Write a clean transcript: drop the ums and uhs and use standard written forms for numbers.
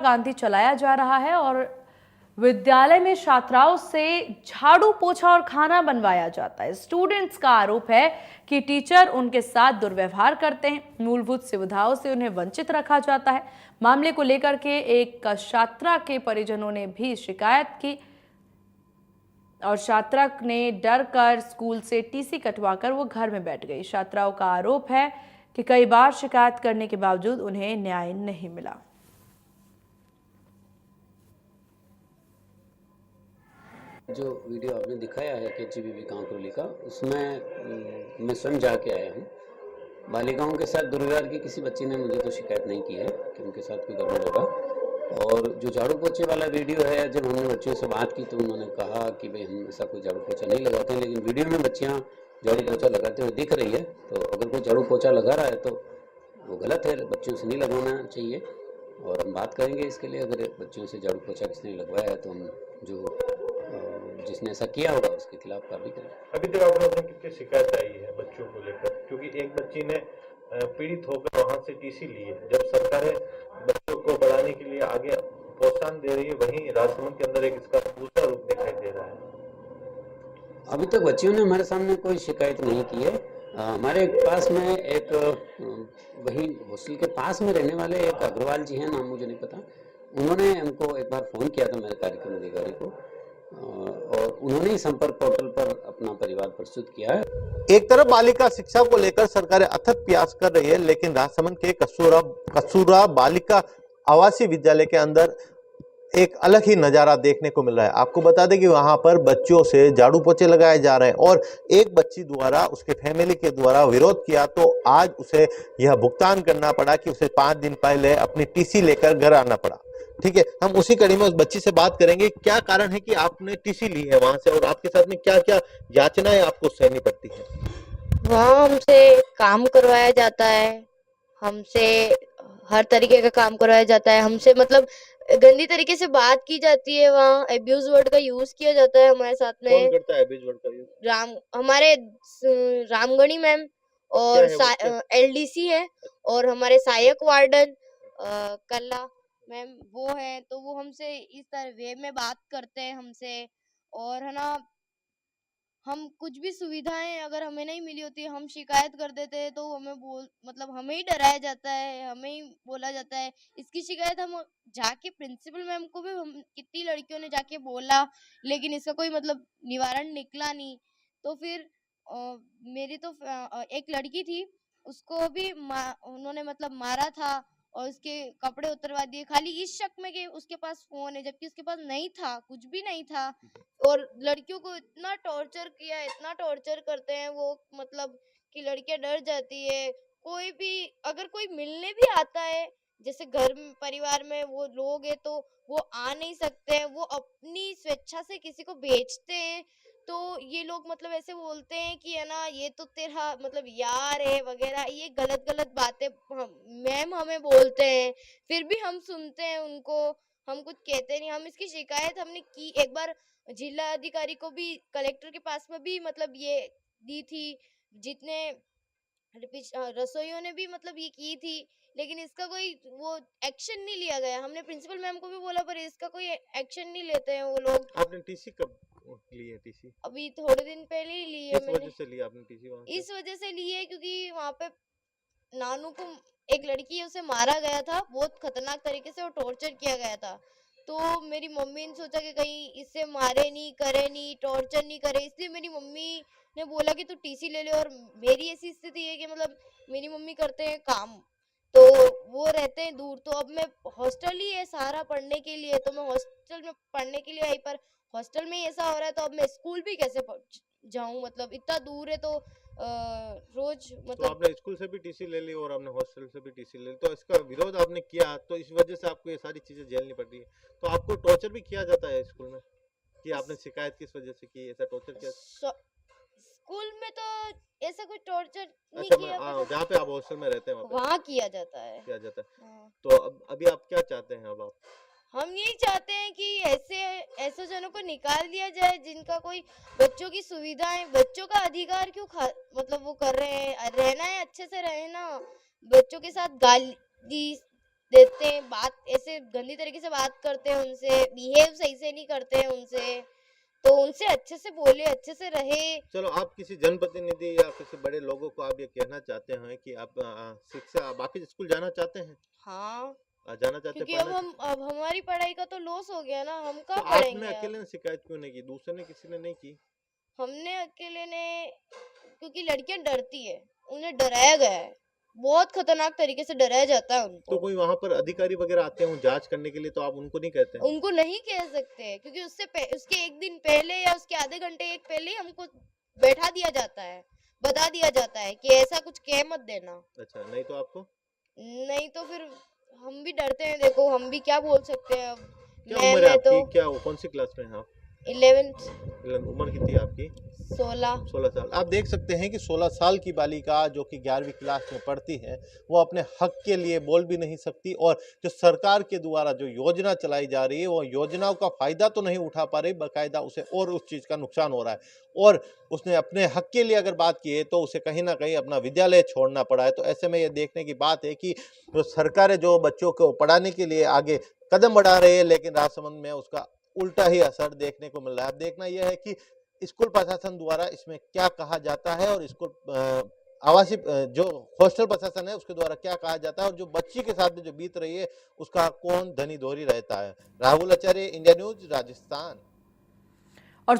गांधी चलाया जा रहा है और विद्यालय में छात्राओं से झाड़ू पोछा और खाना बनवाया जाता है। स्टूडेंट्स का आरोप है कि टीचर उनके साथ दुर्व्यवहार करते हैं, मूलभूत सुविधाओं से उन्हें वंचित रखा जाता है। मामले को लेकर के एक छात्रा के परिजनों ने भी शिकायत की और छात्रा ने डर कर स्कूल से टीसी कटवाकर वो घर में बैठ गई। छात्राओं का आरोप है कि कई बार शिकायत करने के बावजूद उन्हें न्याय नहीं मिला। जो वीडियो आपने दिखाया है केजीबीवी कांकरोली का, उसमें मैं स्वयं जाके आया हूँ। बालिकाओं के साथ दुर्व्यवहार की किसी बच्ची ने मुझे तो शिकायत नहीं की है कि उनके साथ कोई गड़बड़ होगा। और जो झाड़ू पोछे वाला वीडियो है, जब हमने बच्चियों से बात की तो उन्होंने कहा कि भाई हम ऐसा कोई झाड़ू पोछा नहीं लगाते हैं, लेकिन वीडियो में बच्चियाँ झाड़ू पोछा लगाते हुए दिख रही है। तो अगर कोई झाड़ू पोछा लगा रहा है तो वो गलत है, बच्चियों से नहीं लगवाना चाहिए। और हम बात करेंगे इसके लिए, अगर बच्चियों से झाड़ू पोछा किसने लगवाया है तो हम जो जिसने ऐसा किया होगा उसके खिलाफ कार्रवाई करें। अभी तक आपने कितनी शिकायत आई है बच्चों को लेकर? क्योंकि एक बच्ची ने पीड़ित होकर वहां से टीसी ली है। जब सरकारें बच्चों को बढ़ाने के लिए आगे प्रोत्साहन दे रही है, वहीं राजसमंद के अंदर एक इसका दूसरा रूप दिखाई दे रहा है। अभी तक बच्चियों ने हमारे सामने कोई शिकायत नहीं की है। हमारे पास में एक वही हॉस्टल के पास में रहने वाले एक अग्रवाल जी हैं, नाम मुझे नहीं पता, उन्होंने हमको एक बार फ़ोन किया था मेरे कार्यक्रम अधिकारी को, और उन्होंने ही संपर्क पोर्टल पर अपना परिवार प्रस्तुत किया है। एक तरफ बालिका शिक्षा को लेकर सरकारें अथक प्रयास कर रही है, लेकिन राजसमंद के कसूरा बालिका आवासीय विद्यालय के अंदर एक अलग ही नजारा देखने को मिल रहा है। आपको बता दें कि वहां पर बच्चों से झाड़ू पोछे लगाए जा रहे हैं और एक बच्ची द्वारा उसके फैमिली के द्वारा विरोध किया तो आज उसे यह भुगतान करना पड़ा कि उसे 5 दिन पहले अपनी टीसी लेकर घर आना पड़ा। ठीक है, हम उसी कड़ी में उस बच्ची से बात करेंगे, क्या कारण है कि आपने टीसी ली है वहां से और आपके साथ में क्या क्या याचनाएं आपको सहनी पड़ती है? वहाँ हमसे काम करवाया जाता है, हमसे हर तरीके का काम करवाया जाता है, हमसे मतलब गंदी तरीके से बात की जाती है। वहाँ एब्यूज वर्ड का यूज किया जाता है हमारे साथ में। कौन करता है एब्यूज वर्ड का यूज? हमारे रामगणी मैम और एलडीसी है और हमारे सहायक वार्डन कल्ला मैम वो है, तो वो हमसे इस तरह वे में बात करते हैं हमसे। और है ना, हम कुछ भी सुविधाएं अगर हमें नहीं मिली होती, हम शिकायत कर देते हैं तो हमें ही डराया जाता है, हमें ही बोला जाता है। इसकी शिकायत हम जाके प्रिंसिपल मैम को भी, हम कितनी लड़कियों ने जाके बोला, लेकिन इसका कोई मतलब निवारण निकला नहीं। तो फिर मेरी तो एक लड़की थी, उसको भी उन्होंने मतलब मारा था और उसके कपड़े उतरवा दिए, खाली इस शक में कि उसके पास फोन है, जबकि उसके पास नहीं था, कुछ भी नहीं था। और लड़कियों को इतना टॉर्चर किया, इतना टॉर्चर करते हैं वो, मतलब कि लड़कियां डर जाती है। कोई भी अगर कोई मिलने भी आता है, जैसे घर परिवार में वो लोग हैं, तो वो आ नहीं सकते हैं, वो अपनी स्वेच्छा से किसी को भेजते हैं। तो ये लोग मतलब ऐसे बोलते हैं कि है ना, ये तो तेरा मतलब यार है वगैरह, ये गलत गलत बातें मैम हमें बोलते हैं। फिर भी हम सुनते हैं उनको, हम कुछ कहते नहीं। हम इसकी शिकायत हमने की एक बार जिला अधिकारी को भी, कलेक्टर के पास में भी मतलब ये दी थी, जितने रसोइयों ने भी मतलब ये की थी, लेकिन इसका कोई वो एक्शन नहीं लिया गया। हमने प्रिंसिपल मैम को भी बोला, पर इसका कोई एक्शन नहीं लेते हैं वो लोग। आपने टीसी कब ली है? टीसी अभी थोड़े दिन पहले ही ली है। किस वजह से लिया आपने टीसी वहां से? इस वजह से ली है क्योंकि वहां पे नानू को, एक लड़की है, उसे मारा गया था, बहुत खतरनाक तरीके से, वो टॉर्चर किया गया था। तो मेरी मम्मी ने सोचा कि कहीं इससे मारे नहीं, करे नहीं, टॉर्चर नहीं करे, इसलिए मेरी मम्मी ने बोला कि तू टीसी ले ले। और मेरी ऐसी स्थिति है कि मतलब मेरी मम्मी करते हैं काम, तो वो रहते हैं दूर, तो अब मैं हॉस्टल ही है सारा पढ़ने के लिए, तो मैं हॉस्टल में पढ़ने के लिए आई, पर हॉस्टल में ही ऐसा हो रहा है, तो अब मैं स्कूल भी कैसे जाऊं, मतलब इतना दूर है। तो रोज मतलब तो आपने स्कूल से भी टीसी ले ली और आपने हॉस्टल से भी टीसी ले ली, तो इसका विरोध आपने किया, तो इस वजह से आपको ये सारी चीजें झेलनी पड़ रही है। तो आपको टॉर्चर भी किया जाता है स्कूल में, कि आपने शिकायत किस वजह से की, ऐसा टॉर्चर किया? स्कूल में तो ऐसा कोई टॉर्चर नहीं अच्छा, किया, जहाँ पे आप हॉस्टल में रहते हैं वहाँ किया जाता है। हाँ। तो अब अभी आप क्या चाहते हैं? अब आप हम यही चाहते हैं कि ऐसे जनों को निकाल दिया जाए, जिनका कोई बच्चों की सुविधाएं, बच्चों का अधिकार क्यों मतलब वो कर रहे हैं, रहना है अच्छे से रहना, बच्चों के साथ गाली देते हैं, बात ऐसे गंदी तरीके से बात करते हैं उनसे, बिहेव सही से नहीं करते हैं उनसे, तो उनसे अच्छे से बोले, अच्छे से रहे। चलो, आप किसी जनप्रतिनिधि या किसी बड़े लोगों को आप ये कहना चाहते हैं कि आप शिक्षा बाकी स्कूल जाना चाहते हैं? हाँ, जाना चाहते क्योंकि हैं अब अब हमारी पढ़ाई का तो लॉस हो गया ना, हम तो कहाँ आपने पढ़ेंगे अकेले अब? ने शिकायत क्यों नहीं की, दूसरे ने किसी ने नहीं की? हमने अकेले ने, क्योंकि लड़कियां डरती है, उन्हें डराया गया है, बहुत खतरनाक तरीके से डराया जाता है तो उनको। कोई वहां पर अधिकारी वगैरह आते हैं जांच करने के लिए, तो आप उनको नहीं कहते हैं? उनको नहीं कह सकते, क्योंकि उसके एक दिन पहले या उसके आधे घंटे एक पहले ही हमको बैठा दिया जाता है, बता दिया जाता है कि ऐसा कुछ कह मत देना, अच्छा, नहीं तो आपको नहीं तो फिर हम भी डरते हैं। देखो, हम भी क्या बोल सकते हैं अब। क्या उम्र है मैं तो आपकी, क्या कौन सी क्लास में हैं आप? 11th, उम्र कितनी है आपकी? 16। 16 साल। आप देख सकते हैं कि 16 साल की बालिका जो कि 11वीं क्लास में पढ़ती है, वो अपने हक के लिए बोल भी नहीं सकती, और जो सरकार के द्वारा जो योजना चलाई जा रही है, वो योजनाओं का फायदा तो नहीं उठा पा रही, बाकायदा उसे और उस चीज़ का नुकसान हो रहा है। और उसने अपने हक के लिए अगर बात की है तो उसे कहीं ना कहीं अपना विद्यालय छोड़ना पड़ा है। तो ऐसे में ये देखने की बात है कि जो सरकारें जो बच्चों को पढ़ाने के लिए आगे कदम बढ़ा रही है, लेकिन राजसमंद में उसका उल्टा ही असर देखने को मिल रहा है। अब देखना यह है कि स्कूल प्रशासन द्वारा इसमें क्या कहा जाता है, और स्कूल आवासीय जो हॉस्टल प्रशासन है उसके द्वारा क्या कहा जाता है, और जो बच्ची के साथ में जो बीत रही है उसका कौन धनी दोहरी रहता है। राहुल आचार्य, इंडिया न्यूज, राजस्थान।